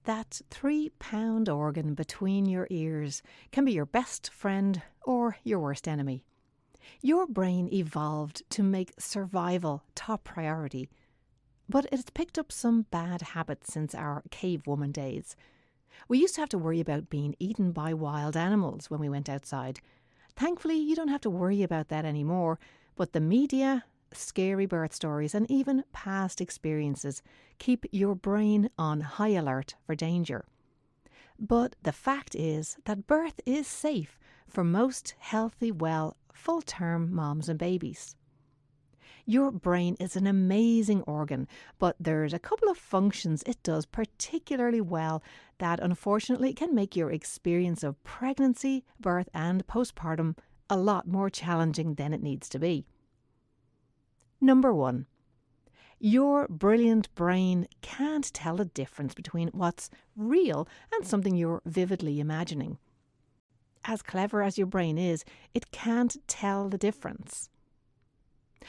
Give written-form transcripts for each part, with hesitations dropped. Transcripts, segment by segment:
That 3-pound organ between your ears can be your best friend or your worst enemy. Your brain evolved to make survival top priority, but it's picked up some bad habits since our cavewoman days. We used to have to worry about being eaten by wild animals when we went outside. Thankfully, you don't have to worry about that anymore, but the media, scary birth stories, and even past experiences keep your brain on high alert for danger. But the fact is that birth is safe for most healthy, well, full-term moms and babies. Your brain is an amazing organ, but there's a couple of functions it does particularly well that unfortunately can make your experience of pregnancy, birth, and postpartum a lot more challenging than it needs to be. Number 1, your brilliant brain can't tell the difference between what's real and something you're vividly imagining. As clever as your brain is, it can't tell the difference.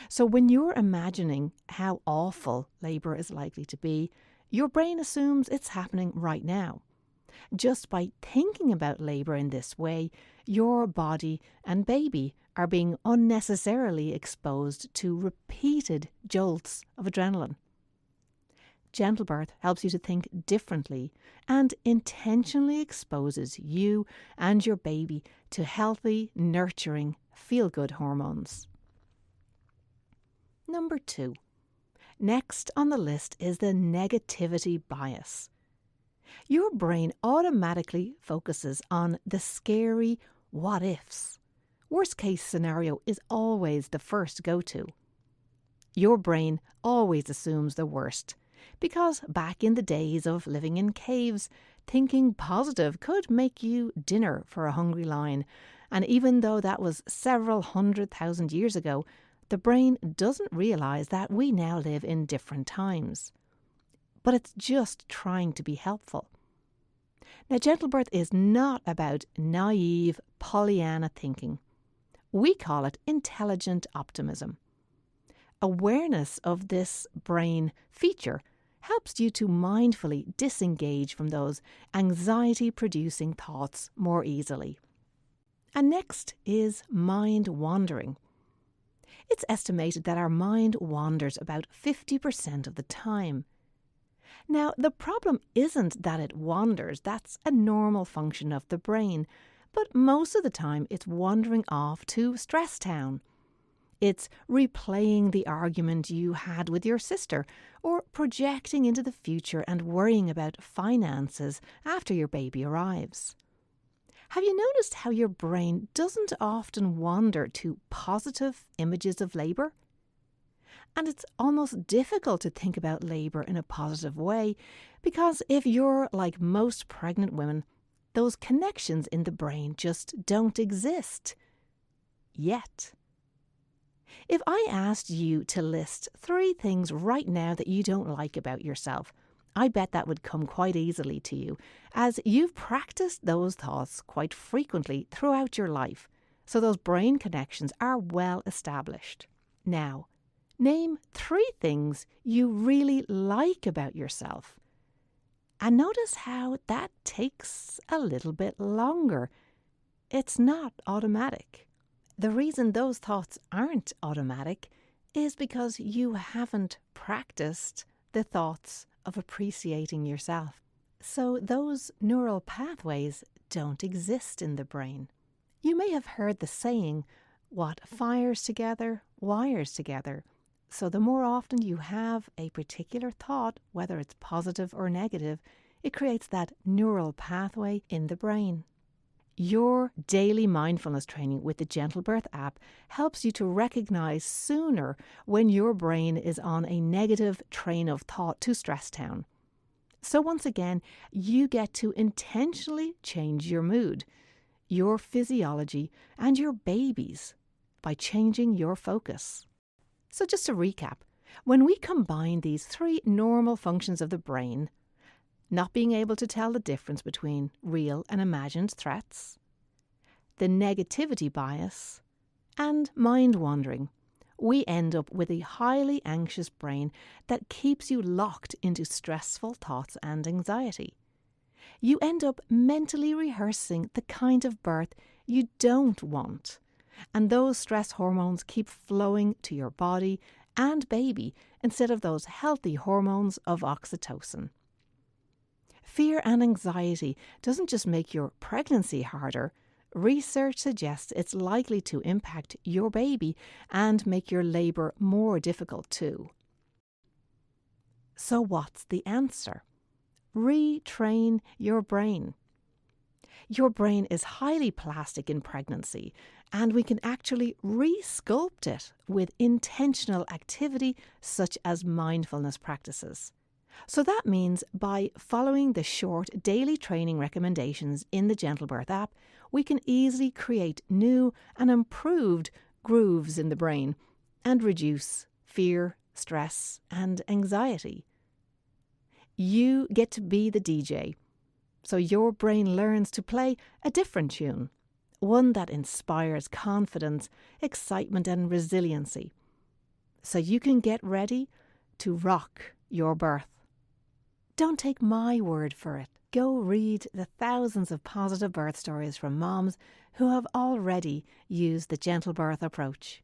So when you're imagining how awful labour is likely to be, your brain assumes it's happening right now. Just by thinking about labour in this way, your body and baby are being unnecessarily exposed to repeated jolts of adrenaline. GentleBirth helps you to think differently and intentionally exposes you and your baby to healthy, nurturing, feel-good hormones. Number 2. Next on the list is the negativity bias. Your brain automatically focuses on the scary what-ifs. Worst-case scenario is always the first go-to. Your brain always assumes the worst, because back in the days of living in caves, thinking positive could make you dinner for a hungry lion, and even though that was several 100,000 years ago, the brain doesn't realise that we now live in different times. But it's just trying to be helpful. Now, GentleBirth is not about naive Pollyanna thinking. We call it intelligent optimism. Awareness of this brain feature helps you to mindfully disengage from those anxiety-producing thoughts more easily. And next is mind wandering. It's estimated that our mind wanders about 50% of the time. Now, the problem isn't that it wanders, that's a normal function of the brain, but most of the time it's wandering off to stress town. It's replaying the argument you had with your sister, or projecting into the future and worrying about finances after your baby arrives. Have you noticed how your brain doesn't often wander to positive images of labour? And it's almost difficult to think about labour in a positive way, because if you're like most pregnant women, those connections in the brain just don't exist. Yet. If I asked you to list 3 things right now that you don't like about yourself, I bet that would come quite easily to you, as you've practiced those thoughts quite frequently throughout your life, so those brain connections are well established. Now, name 3 things you really like about yourself. And notice how that takes a little bit longer. It's not automatic. The reason those thoughts aren't automatic is because you haven't practiced the thoughts of appreciating yourself. So those neural pathways don't exist in the brain. You may have heard the saying, what fires together, wires together. So the more often you have a particular thought, whether it's positive or negative, it creates that neural pathway in the brain. Your daily mindfulness training with the GentleBirth app helps you to recognize sooner when your brain is on a negative train of thought to stress town. So once again, you get to intentionally change your mood, your physiology, and your baby's by changing your focus. So just to recap, when we combine these 3 normal functions of the brain, not being able to tell the difference between real and imagined threats, the negativity bias, and mind wandering, we end up with a highly anxious brain that keeps you locked into stressful thoughts and anxiety. You end up mentally rehearsing the kind of birth you don't want, and those stress hormones keep flowing to your body and baby instead of those healthy hormones of oxytocin. Fear and anxiety doesn't just make your pregnancy harder. Research suggests it's likely to impact your baby and make your labour more difficult too. So what's the answer? Retrain your brain. Your brain is highly plastic in pregnancy, and we can actually re-sculpt it with intentional activity such as mindfulness practices. So that means by following the short daily training recommendations in the GentleBirth app, we can easily create new and improved grooves in the brain and reduce fear, stress, and anxiety. You get to be the DJ, so your brain learns to play a different tune, one that inspires confidence, excitement, and resiliency, so you can get ready to rock your birth. Don't take my word for it. Go read the thousands of positive birth stories from moms who have already used the GentleBirth approach.